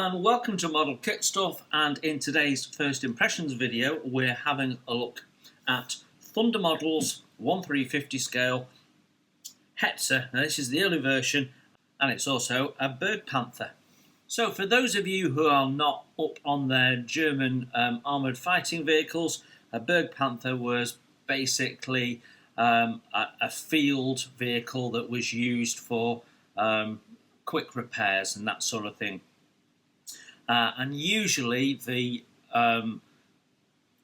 and welcome to Model Kit Stuff, and in today's first impressions video we're having a look at Thunder Models 1/350 scale Hetzer. Now this is the early version and it's also a Bergepanzer. So for those of you who are not up on their German armoured fighting vehicles, a Bergepanzer was basically a field vehicle that was used for quick repairs and that sort of thing. And usually the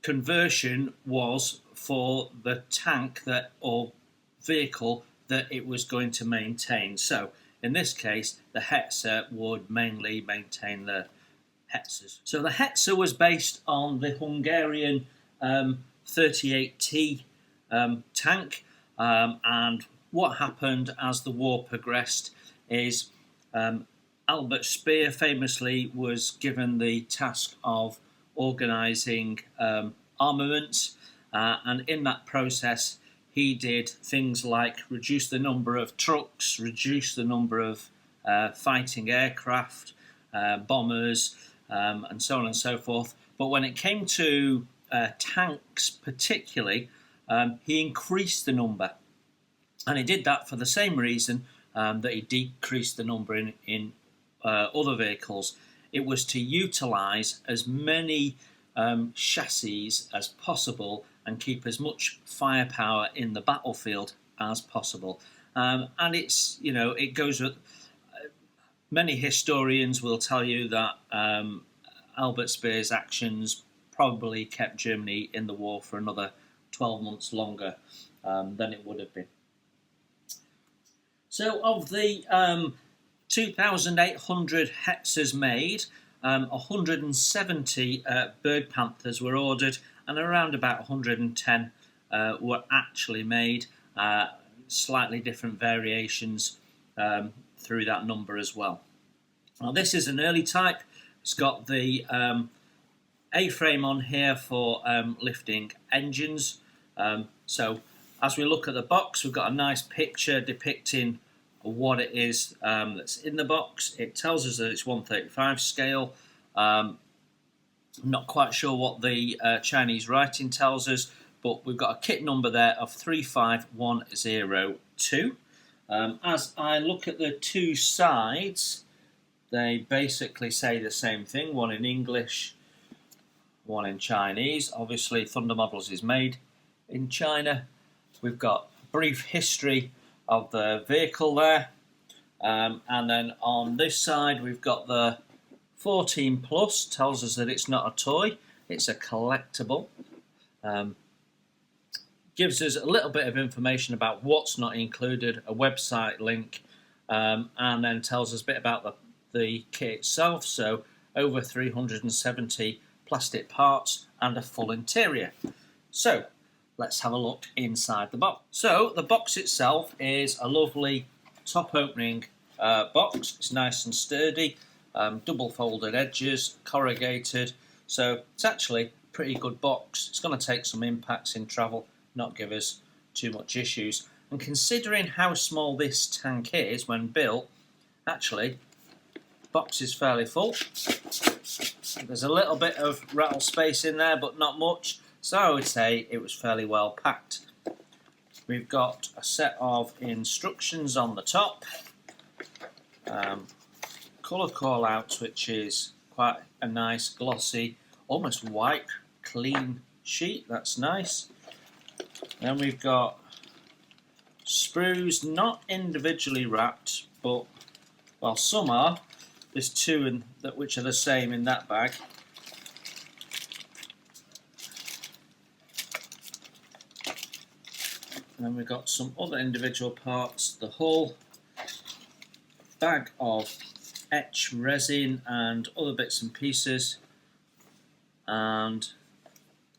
conversion was for the tank or vehicle that it was going to maintain. So in this case, the Hetzer would mainly maintain the Hetzers. So the Hetzer was based on the Hungarian 38T tank, and what happened as the war progressed is Albert Speer famously was given the task of organising armaments, and in that process he did things like reduce the number of trucks, reduce the number of fighting aircraft, bombers, and so on and so forth. But when it came to tanks particularly, he increased the number, and he did that for the same reason that he decreased the number in other vehicles. It was to utilise as many chassis as possible and keep as much firepower in the battlefield as possible. And it's, you know, it goes with many historians will tell you that Albert Speer's actions probably kept Germany in the war for another 12 months longer than it would have been. So of the 2,800 Hetzers made, 170 Bergepanzers were ordered, and around about 110 were actually made. Slightly different variations through that number as well. Now this is an early type. It's got the A-frame on here for lifting engines. So as we look at the box, we've got a nice picture depicting what it is that's in the box. It tells us that it's 1/35 scale. I'm not quite sure what the Chinese writing tells us, but we've got a kit number there of 35102. As I look at the two sides, they basically say the same thing, one in English, one in Chinese. Obviously Thunder Models is made in China. We've got a brief history of the vehicle there, and then on this side we've got the 14 plus, tells us that it's not a toy, it's a collectible. Gives us a little bit of information about what's not included, a website link, and then tells us a bit about the kit itself. So over 370 plastic parts and a full interior. So let's have a look inside the box. So the box itself is a lovely top opening box. It's nice and sturdy, double folded edges, corrugated. So it's actually a pretty good box. It's going to take some impacts in travel, not give us too much issues. And considering how small this tank is when built, actually the box is fairly full. There's a little bit of rattle space in there, but not much. So I would say it was fairly well packed. We've got a set of instructions on the top, colour call-outs, which is quite a nice glossy, almost white, clean sheet. That's nice. Then we've got sprues, not individually wrapped, but well, some are. There's two which are the same in that bag. And then we've got some other individual parts, the hull, bag of etch resin and other bits and pieces, and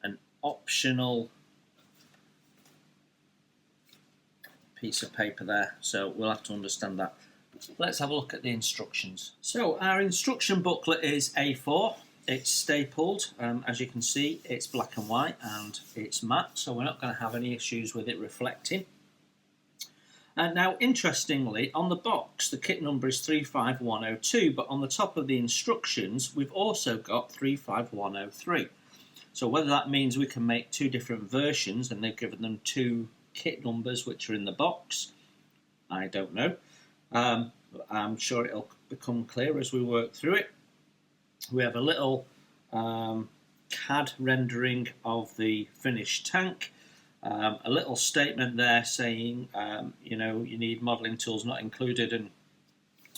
an optional piece of paper there, so we'll have to understand that. Let's have a look at the instructions. So our instruction booklet is A4. It's stapled, as you can see. It's black and white and it's matte, so we're not going to have any issues with it reflecting. Now, interestingly, on the box, the kit number is 35102, but on the top of the instructions, we've also got 35103. So whether that means we can make two different versions, and they've given them two kit numbers which are in the box, I don't know. I'm sure it'll become clear as we work through it. We have a little CAD rendering of the finished tank. A little statement there saying, you need modelling tools not included, and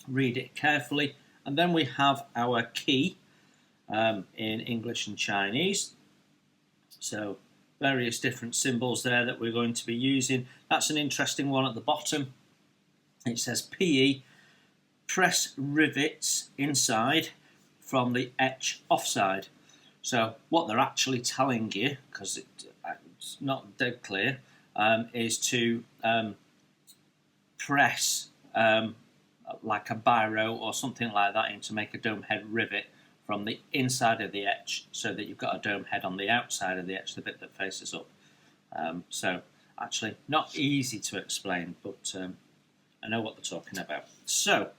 read it carefully. And then we have our key in English and Chinese. So various different symbols there that we're going to be using. That's an interesting one at the bottom. It says PE, press rivets inside from the etch offside. So what they're actually telling you, because it's not dead clear, is to press like a biro or something like that in to make a dome head rivet from the inside of the etch, so that you've got a dome head on the outside of the etch, the bit that faces up. So actually not easy to explain, but I know what they're talking about. So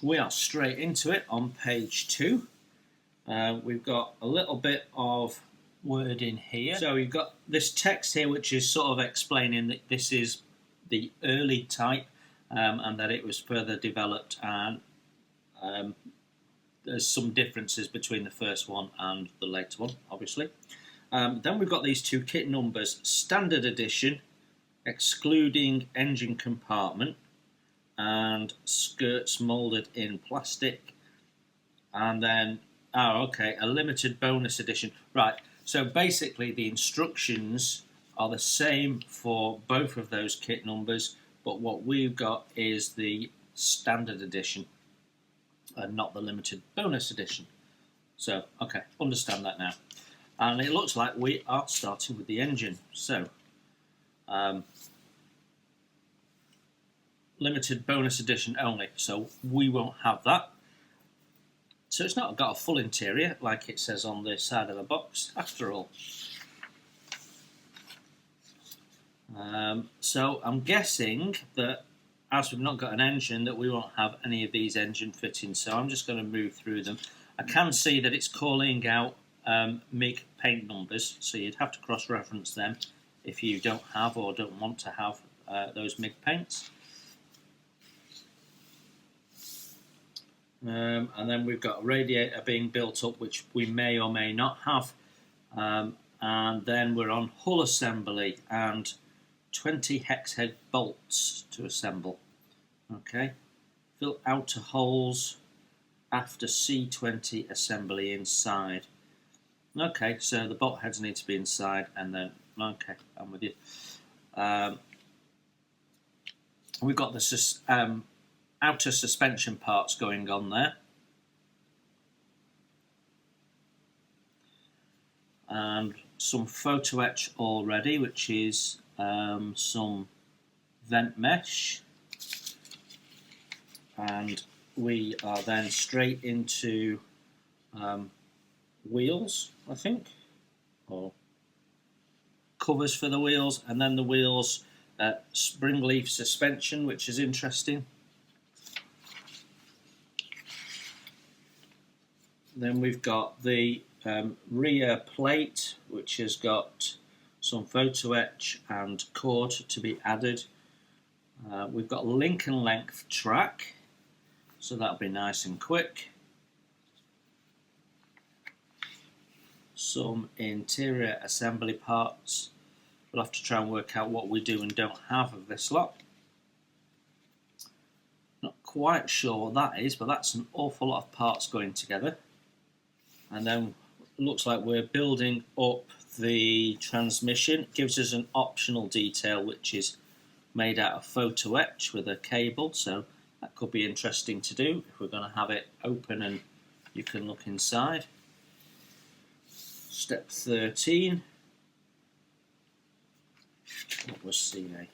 we are straight into it on page 2. We've got a little bit of wording here. So you've got this text here which is sort of explaining that this is the early type, and that it was further developed, and there's some differences between the first one and the later one, obviously. Then we've got these two kit numbers: standard edition, excluding engine compartment, and skirts moulded in plastic, and then a limited bonus edition. Right, so basically the instructions are the same for both of those kit numbers, but what we've got is the standard edition and not the limited bonus edition. So okay, understand that now. And it looks like we are starting with the engine. So limited bonus edition only, so we won't have that. So it's not got a full interior like it says on the side of the box after all. So I'm guessing that as we've not got an engine, that we won't have any of these engine fittings, so I'm just going to move through them. I can see that it's calling out MIG paint numbers, so you'd have to cross-reference them if you don't have or don't want to have those MIG paints. And then we've got a radiator being built up, which we may or may not have. And then we're on hull assembly and 20 hex head bolts to assemble. Okay, fill outer holes after C20 assembly inside. Okay, so the bolt heads need to be inside, and then okay, I'm with you. We've got the outer suspension parts going on there, and some photo etch already, which is some vent mesh, and we are then straight into wheels, I think, or covers for the wheels, and then the wheels spring leaf suspension, which is interesting. Then we've got the rear plate, which has got some photo etch and cord to be added. We've got Lincoln length track, so that'll be nice and quick. Some interior assembly parts. We'll have to try and work out what we do and don't have of this lot. Not quite sure what that is, but that's an awful lot of parts going together. And then it looks like we're building up the transmission. It gives us an optional detail which is made out of photo etch with a cable, so that could be interesting to do if we're going to have it open and you can look inside. Step 13. What was CA?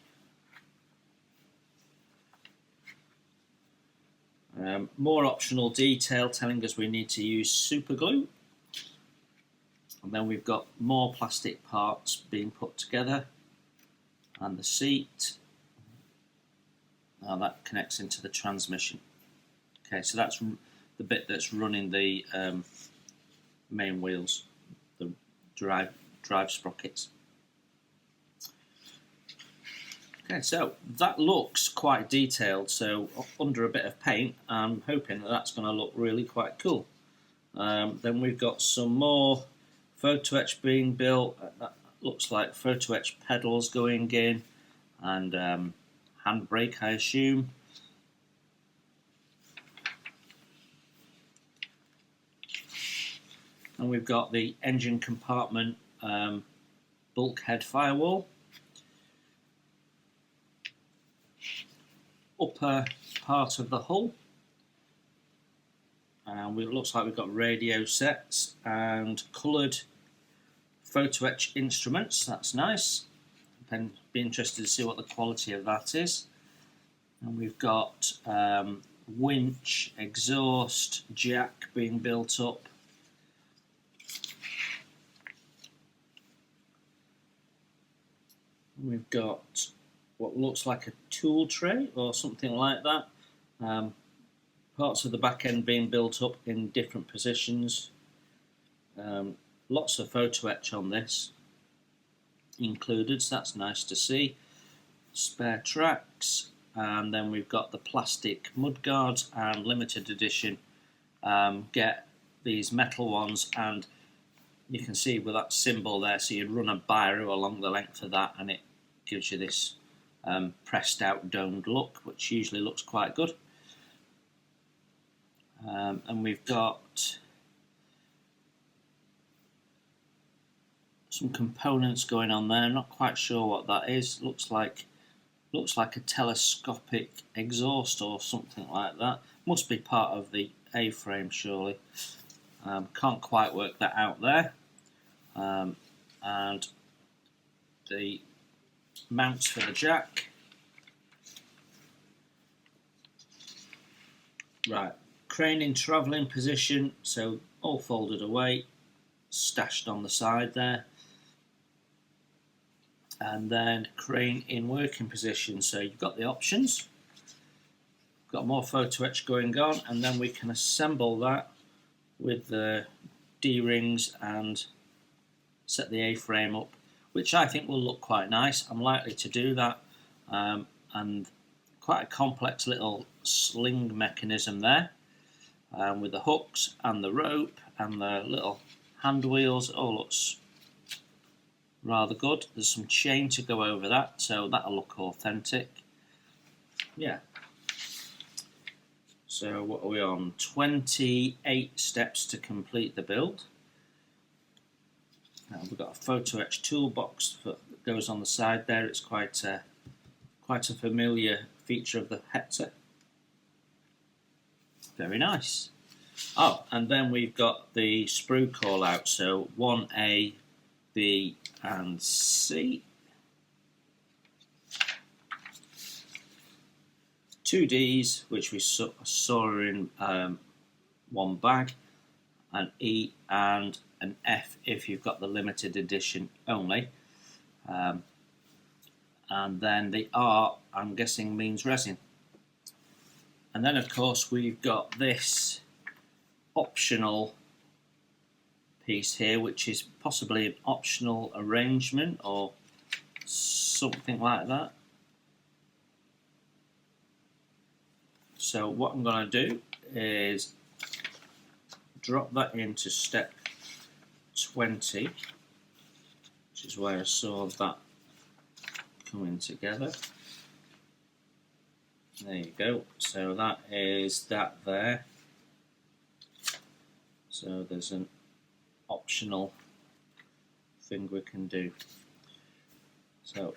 More optional detail telling us we need to use super glue. And then we've got more plastic parts being put together. and the seat. Now that connects into the transmission. Okay, so that's the bit that's running the main wheels, the drive sprockets. Okay, so that looks quite detailed, so under a bit of paint I'm hoping that that's going to look really quite cool. Then we've got some more photo etch being built. That looks like photo etch pedals going in, and handbrake, I assume. And we've got the engine compartment bulkhead firewall. Upper part of the hull. And it looks like we've got radio sets and coloured photo etch instruments. That's nice. I'd be interested to see what the quality of that is. And we've got winch, exhaust, jack being built up. We've got what looks like a tool tray or something like that. Parts of the back end being built up in different positions. Lots of photo etch on this included, so that's nice to see. Spare tracks, and then we've got the plastic mudguards, and limited edition get these metal ones, and you can see with that symbol there, so you'd run a biro along the length of that and it gives you this pressed out domed look, which usually looks quite good. And we've got some components going on there. I'm not quite sure what that is. Looks like a telescopic exhaust or something like that. Must be part of the A-frame, surely. Can't quite work that out there. And the mounts for the jack. Right, crane in travelling position, so all folded away, stashed on the side there. And then crane in working position, so you've got the options. Got more photo etch going on, and then we can assemble that with the D-rings and set the A-frame up, which I think will look quite nice. I'm likely to do that, and quite a complex little sling mechanism there, with the hooks and the rope and the little hand wheels. It all looks rather good. There's some chain to go over that, so that'll look authentic. Yeah. So what are we on? 28 steps to complete the build. We've got a photo etch toolbox that goes on the side there. It's quite a familiar feature of the Hetzer. Very nice. Oh, and then we've got the sprue call out. So 1A, B, and C. 2 Ds, which we saw in one bag, an E and an F if you've got the limited edition only. And then the R, I'm guessing, means resin. And then, of course, we've got this optional piece here, which is possibly an optional arrangement or something like that. So what I'm going to do is drop that into step 20, which is where I saw that coming together. There you go. So that is that there. So there's an optional thing we can do. So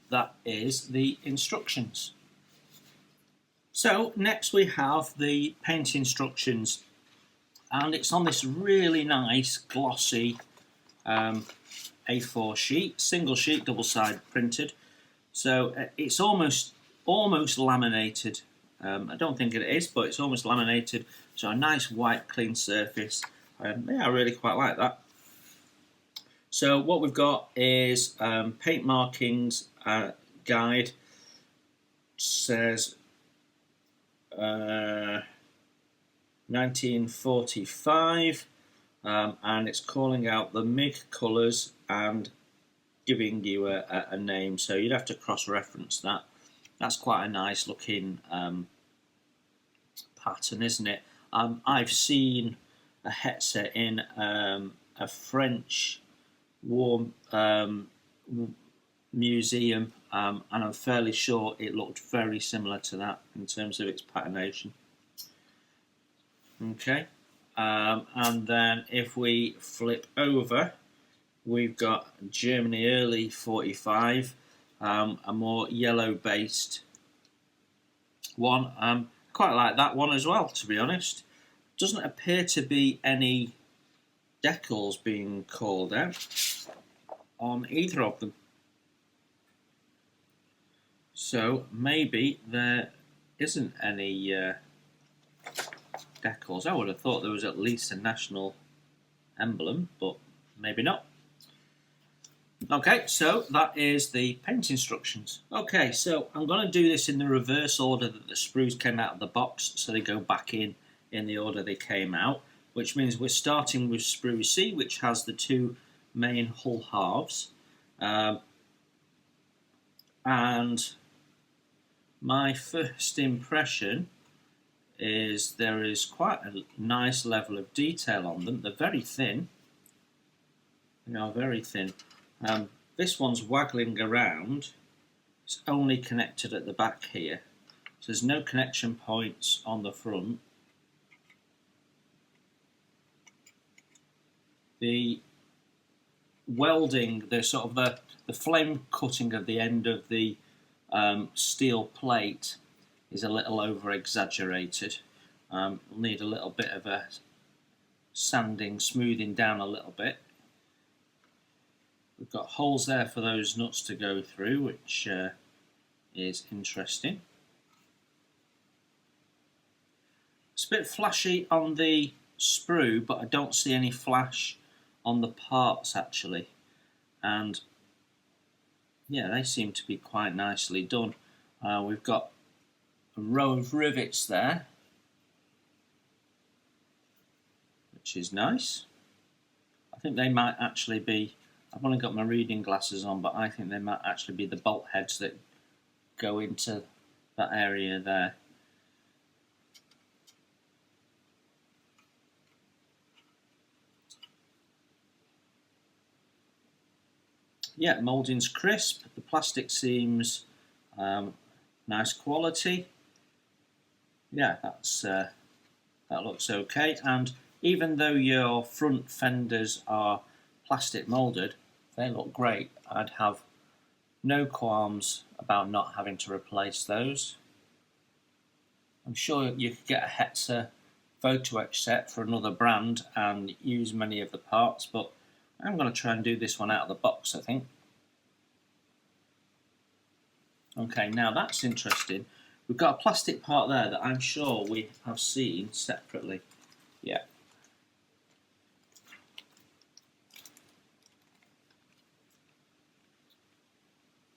that is the instructions. So next we have the paint instructions, and it's on this really nice glossy A4 sheet, single sheet, double side printed. So it's almost laminated. I don't think it is, but it's almost laminated. So a nice white clean surface. Yeah, I really quite like that. So what we've got is paint markings guide. Says 1945, and it's calling out the MIG colours and giving you a name. So you'd have to cross-reference that. That's quite a nice looking pattern, isn't it? I've seen a Hetzer in a French war museum, and I'm fairly sure it looked very similar to that in terms of its patternation. Okay, and then if we flip over, we've got Germany early 45, a more yellow-based one. Quite like that one as well, to be honest. Doesn't appear to be any decals being called out on either of them. So maybe there isn't any decals. I would have thought there was at least a national emblem, but maybe not. Okay, so that is the paint instructions. Okay, so I'm going to do this in the reverse order that the sprues came out of the box, so they go back in the order they came out, which means we're starting with sprue C, which has the two main hull halves. And my first impression is there is quite a nice level of detail on them. They're very thin. They are very thin. This one's waggling around. It's only connected at the back here. So there's no connection points on the front. The welding, the sort of the flame cutting of the end of the steel plate is a little over exaggerated. We'll need a little bit of a sanding, smoothing down a little bit. We've got holes there for those nuts to go through, which is interesting. It's a bit flashy on the sprue, but I don't see any flash on the parts actually. And yeah, they seem to be quite nicely done. We've got a row of rivets there, which is nice. I think they might actually be, I've only got my reading glasses on, but I think they might actually be the bolt heads that go into that area there. Yeah, moulding's crisp. The plastic seems nice quality. Yeah, that looks okay. And even though your front fenders are plastic moulded, they look great. I'd have no qualms about not having to replace those. I'm sure you could get a Hetzer photo etch set for another brand and use many of the parts, but I'm going to try and do this one out of the box, I think. Okay, now that's interesting. We've got a plastic part there that I'm sure we have seen separately. Yeah.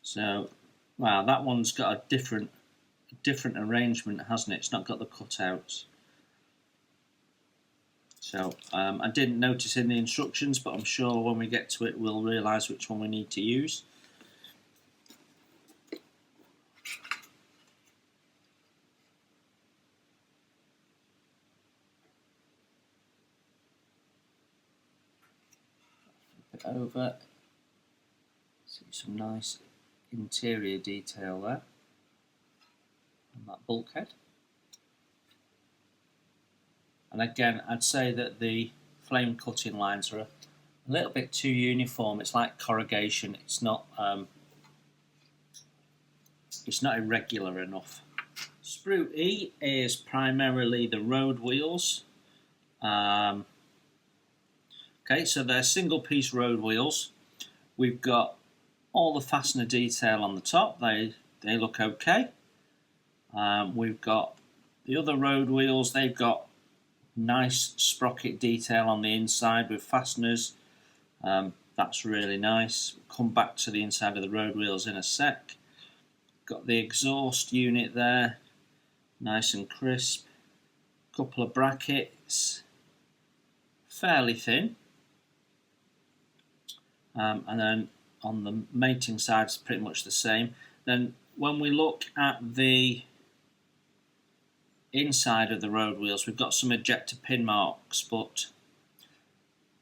So, wow, that one's got a different arrangement, hasn't it? It's not got the cutouts. So I didn't notice in the instructions, but I'm sure when we get to it we'll realise which one we need to use. Flip it over. See some nice interior detail there on that bulkhead. And again, I'd say that the flame cutting lines are a little bit too uniform. It's like corrugation. It's not irregular enough. Sprue E is primarily the road wheels. Okay, so they're single piece road wheels. We've got all the fastener detail on the top. They look okay. We've got the other road wheels. They've got nice sprocket detail on the inside with fasteners. That's really nice. Come back to the inside of the road wheels in a sec. Got the exhaust unit there, nice and crisp. Couple of brackets, fairly thin. And then on the mating side, it's pretty much the same. Then when we look at the inside of the road wheels, we've got some ejector pin marks, but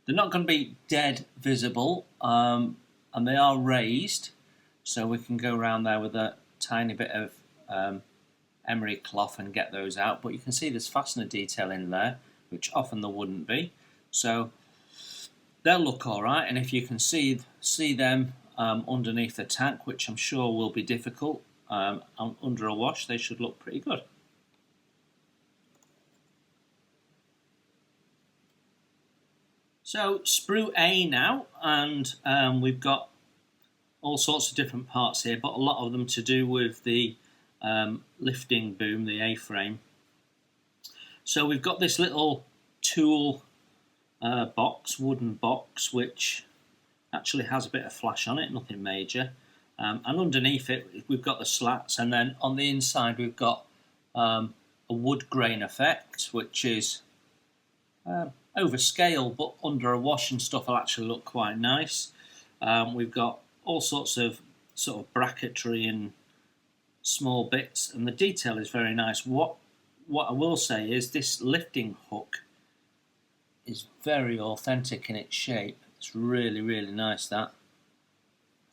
they're not going to be dead visible, and they are raised, so we can go around there with a tiny bit of emery cloth and get those out. But you can see there's fastener detail in there, which often there wouldn't be. So they'll look all right, and if you can see them underneath the tank, which I'm sure will be difficult, under a wash, they should look pretty good. So sprue A now, and we've got all sorts of different parts here, but a lot of them to do with the lifting boom, the A-frame. So we've got this little tool box, wooden box, which actually has a bit of flash on it, nothing major. And underneath it, we've got the slats, and then on the inside, we've got a wood grain effect, which is over scale, but under a wash and stuff will actually look quite nice. We've got all sorts of sort of bracketry and small bits, and the detail is very nice. What I will say is this lifting hook is very authentic in its shape. It's really, really nice, that.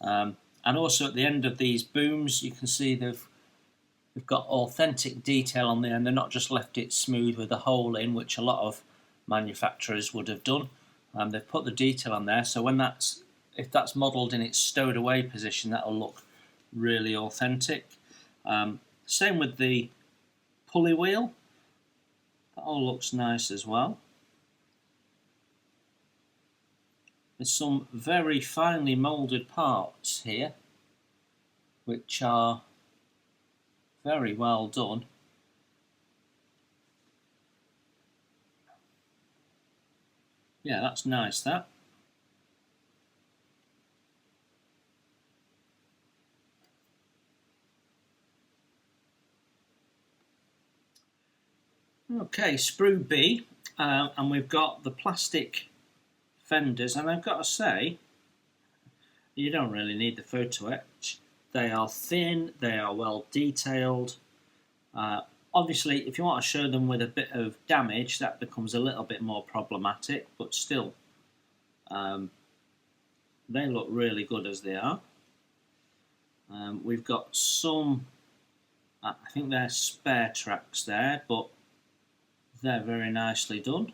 And also at the end of these booms, you can see they've got authentic detail on there, and they're not just left it smooth with a hole in, which a lot of manufacturers would have done. They've put the detail on there, so if that's modelled in its stowed away position, that'll look really authentic. Same with the pulley wheel. That all looks nice as well. There's some very finely moulded parts here, which are very well done. Yeah, that's nice, that. Okay, sprue B, and we've got the plastic fenders, and I've got to say, you don't really need the photo etch. They are thin, they are well detailed. Obviously, if you want to show them with a bit of damage, that becomes a little bit more problematic, but still, they look really good as they are. We've got some, I think they're spare tracks there, but they're very nicely done.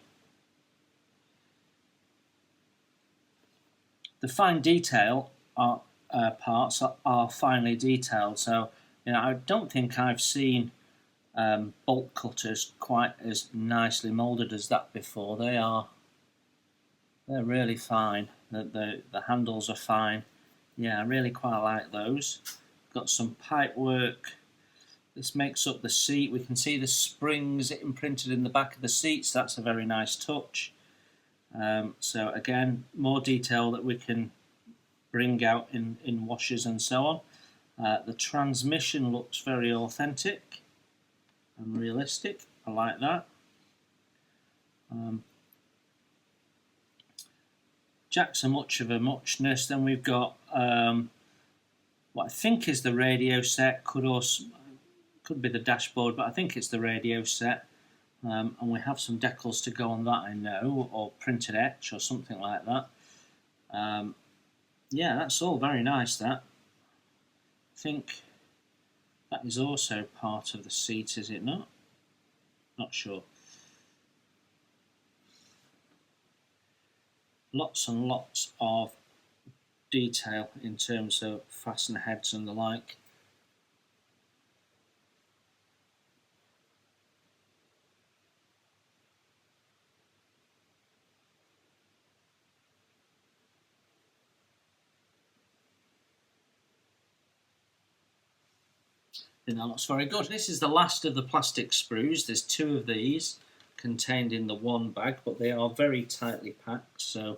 The fine detail parts are finely detailed, so I don't think I've seen bolt cutters quite as nicely moulded as that before. They're really fine. The handles are fine. Yeah, I really quite like those. Got some pipe work. This makes up the seat. We can see the springs imprinted in the back of the seats. That's a very nice touch. So again, more detail that we can bring out in washes and so on. The transmission looks very authentic and realistic. I like that. Jacks are much of a muchness. Then we've got what I think is the radio set. Could be the dashboard, but I think it's the radio set. And we have some decals to go on that, I know, or printed etch or something like that. Yeah, that's all very nice, that. I think that is also part of the seat, is it not? Not sure. Lots and lots of detail in terms of fastener heads and the like. I think that looks very good. This is the last of the plastic sprues. There's 2 of these contained in the one bag, but they are very tightly packed, so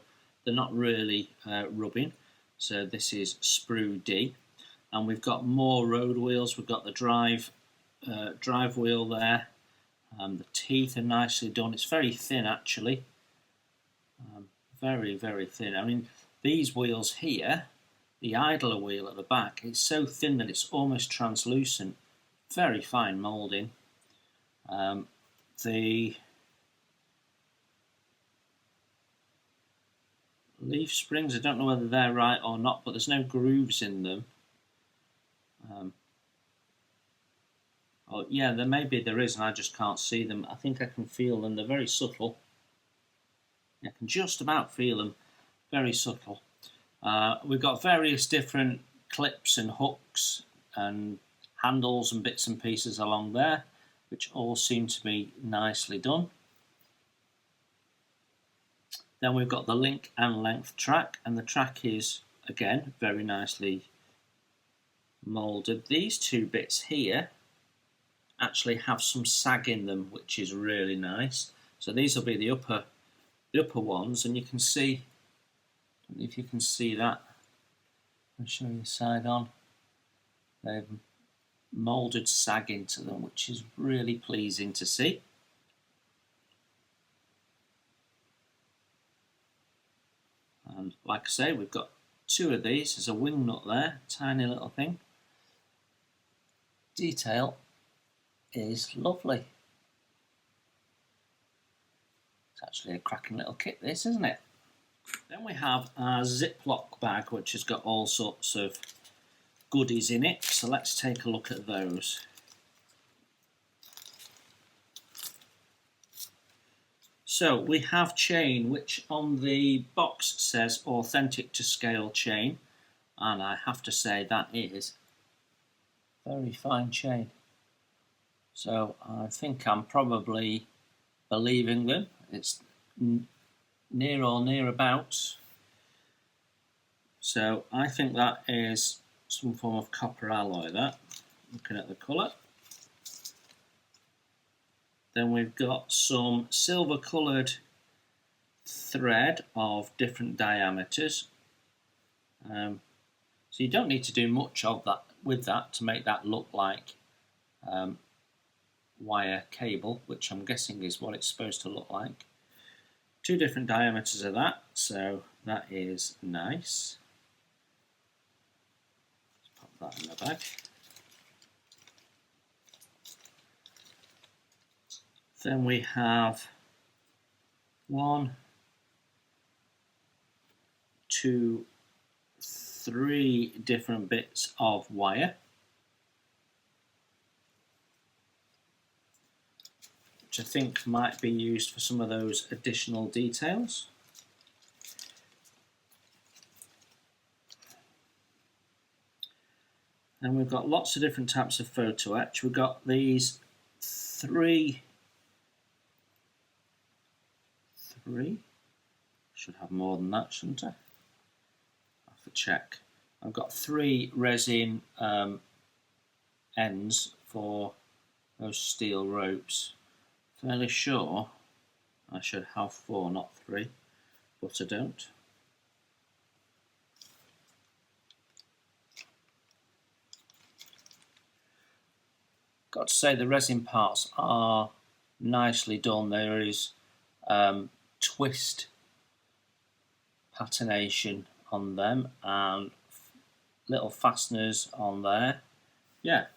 they're not really rubbing. So this is sprue D, and we've got more road wheels. We've got the drive wheel there. The teeth are nicely done. It's very thin actually, very, very thin. I mean, these wheels here, the idler wheel at the back, it's so thin that it's almost translucent. Very fine moulding. The leaf springs, I don't know whether they're right or not, but there's no grooves in them. Oh yeah, maybe there is and I just can't see them. I think I can feel them. They're very subtle. I can just about feel them. Very subtle. We've got various different clips and hooks and handles and bits and pieces along there, which all seem to be nicely done. Then we've got the link and length track, and the track is, again, very nicely moulded. These two bits here actually have some sag in them, which is really nice. So these will be the upper ones, and you can see, I don't know if you can see that. I'll show you side on. They've moulded sag into them, which is really pleasing to see. And like I say, we've got two of these. There's a wing nut there, tiny little thing. Detail is lovely. It's actually a cracking little kit, this, isn't it? Then we have our Ziploc bag, which has got all sorts of goodies in it. So let's take a look at those. So we have chain, which on the box says authentic to scale chain, and I have to say that is very fine chain. So I think I'm probably believing them. It's near or nearabouts. So I think that is some form of copper alloy, that, looking at the colour. Then we've got some silver coloured thread of different diameters. So you don't need to do much of that with that to make that look like wire cable, which I'm guessing is what it's supposed to look like. Two different diameters of that, so that is nice. Let's pop that in the bag. Then we have 1, 2, 3 different bits of wire, which I think might be used for some of those additional details. And we've got lots of different types of photo etch. We've got these three, should have more than that, shouldn't I? I'll have to check. I've got 3 resin ends for those steel ropes. Fairly sure I should have 4, not 3, but I don't. Got to say the resin parts are nicely done. There is twist patination on them and little fasteners on there. Yeah,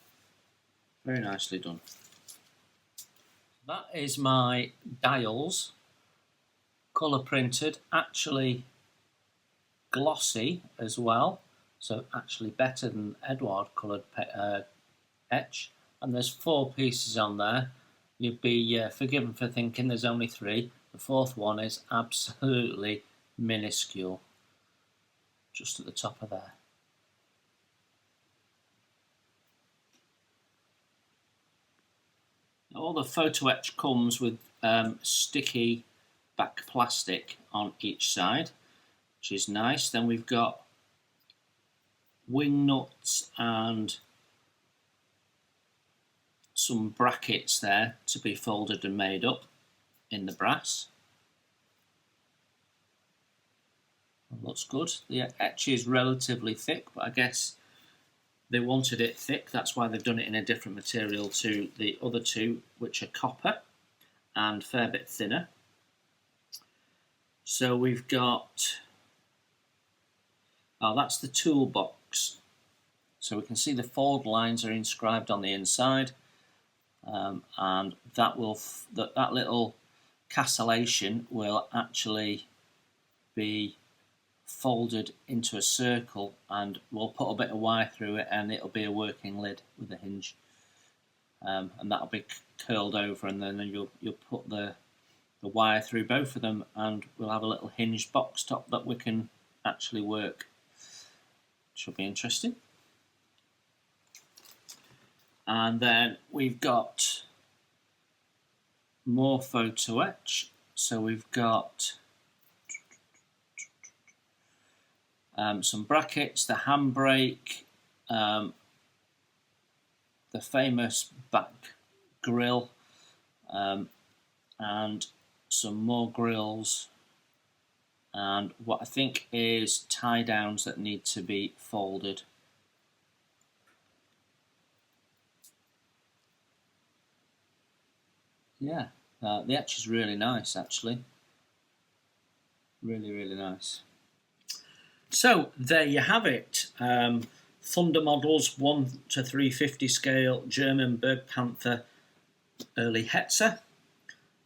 very nicely done. That is my dials, colour printed, actually glossy as well, so actually better than Edward coloured etch. And there's 4 pieces on there. You'd be forgiven for thinking there's only 3. The 4th one is absolutely minuscule, just at the top of there. All the photo etch comes with sticky back plastic on each side, which is nice. Then we've got wing nuts and some brackets there to be folded and made up in the brass. looks good. The etch is relatively thick, but I guess they wanted it thick. That's why they've done it in a different material to the other two, which are copper and a fair bit thinner. So we've got, that's the toolbox. So we can see the fold lines are inscribed on the inside, and that little castellation will actually be folded into a circle, and we'll put a bit of wire through it, and it'll be a working lid with a hinge, and that'll be curled over, and then you'll put the wire through both of them, and we'll have a little hinged box top that we can actually work. Should be interesting. And then we've got more photo etch. So we've got some brackets, the handbrake, the famous back grill, and some more grills, and what I think is tie downs that need to be folded. Yeah, the etch is really nice, actually. Really, really nice. So there you have it. Thunder models 1 to 350 scale, German Bergpanther, early Hetzer.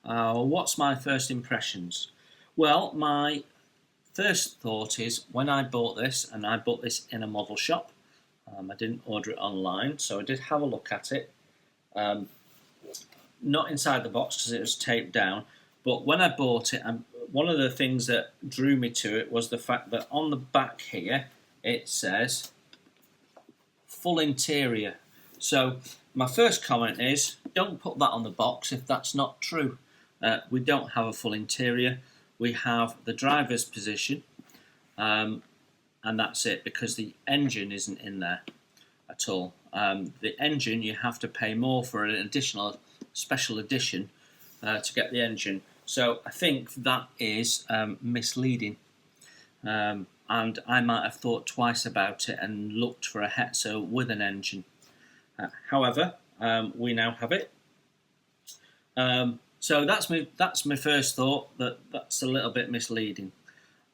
What's my first impressions? Well, my first thought is when I bought this, and I bought this in a model shop, I didn't order it online, so I did have a look at it. Not inside the box because it was taped down, but when I bought it, one of the things that drew me to it was the fact that on the back here it says full interior. So my first comment is, don't put that on the box if that's not true. We don't have a full interior. We have the driver's position, and that's it, because the engine isn't in there at all. The engine, you have to pay more for an additional special edition to get the engine. So I think that is misleading, and I might have thought twice about it and looked for a Hetzer with an engine. However, we now have it. So that's my first thought, that's a little bit misleading.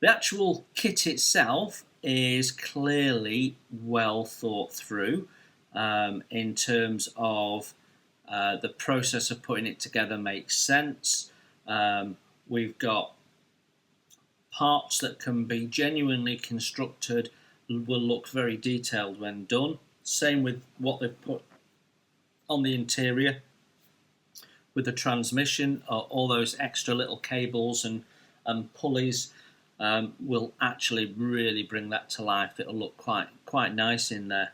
The actual kit itself is clearly well thought through in terms of the process of putting it together makes sense. We've got parts that can be genuinely constructed, will look very detailed when done. Same with what they've put on the interior with the transmission. All those extra little cables and pulleys will actually really bring that to life. It'll look quite nice in there.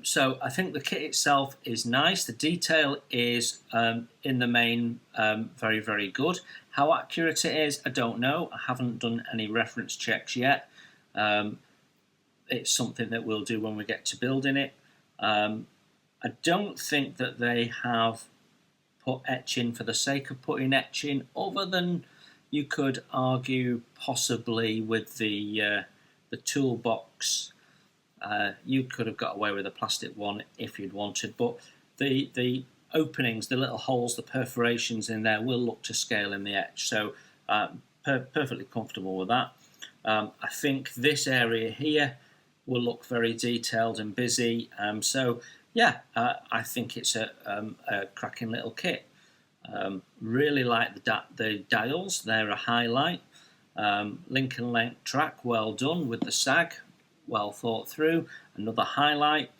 So I think the kit itself is nice. The detail is, in the main, very, very good. How accurate it is, I don't know. I haven't done any reference checks yet. It's something that we'll do when we get to building it. I don't think that they have put etch in for the sake of putting etch in, other than you could argue possibly with the toolbox. You could have got away with a plastic one if you'd wanted, but the openings, the little holes, the perforations in there will look to scale in the etch, so perfectly comfortable with that. I think this area here will look very detailed and busy, so yeah, I think it's a cracking little kit. Really like the dials, they're a highlight. Link and length track, well done with the sag, well thought through, another highlight.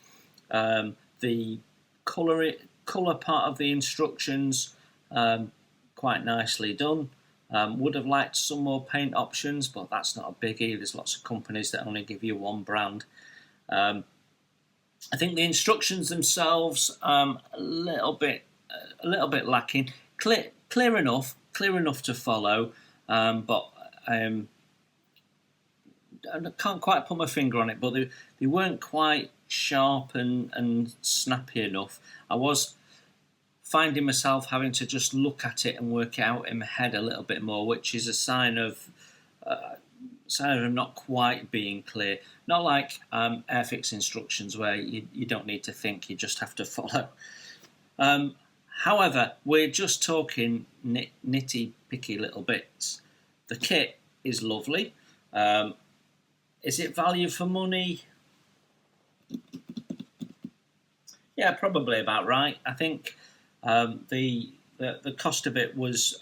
The colour part of the instructions, quite nicely done. Would have liked some more paint options, but that's not a biggie. There's lots of companies that only give you one brand. I think the instructions themselves a little bit lacking. Clear enough to follow, but I can't quite put my finger on it. But they weren't quite sharp and snappy enough. I was finding myself having to just look at it and work it out in my head a little bit more, which is a sign of side of them not quite being clear. Not like Airfix instructions where you don't need to think, you just have to follow. However, we're just talking nitty-picky little bits. The kit is lovely. Is it value for money? Yeah, probably about right. I think the cost of it was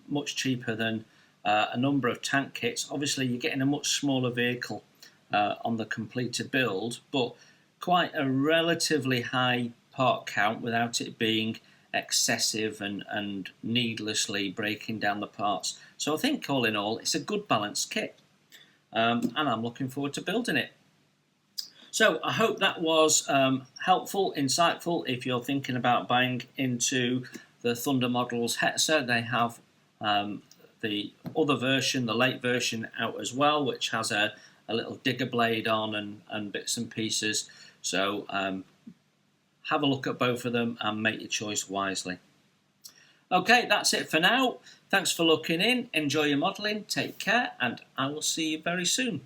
much cheaper than a number of tank kits. Obviously, you're getting a much smaller vehicle on the completed build, but quite a relatively high part count without it being excessive and needlessly breaking down the parts. So I think all in all, it's a good balanced kit, and I'm looking forward to building it. So I hope that was helpful, insightful. If you're thinking about buying into the Thunder Models Hetzer, they have the other version, the late version, out as well, which has a little digger blade on and bits and pieces. So have a look at both of them and make your choice wisely. Okay, that's it for now. Thanks for looking in. Enjoy your modelling. Take care, and I will see you very soon.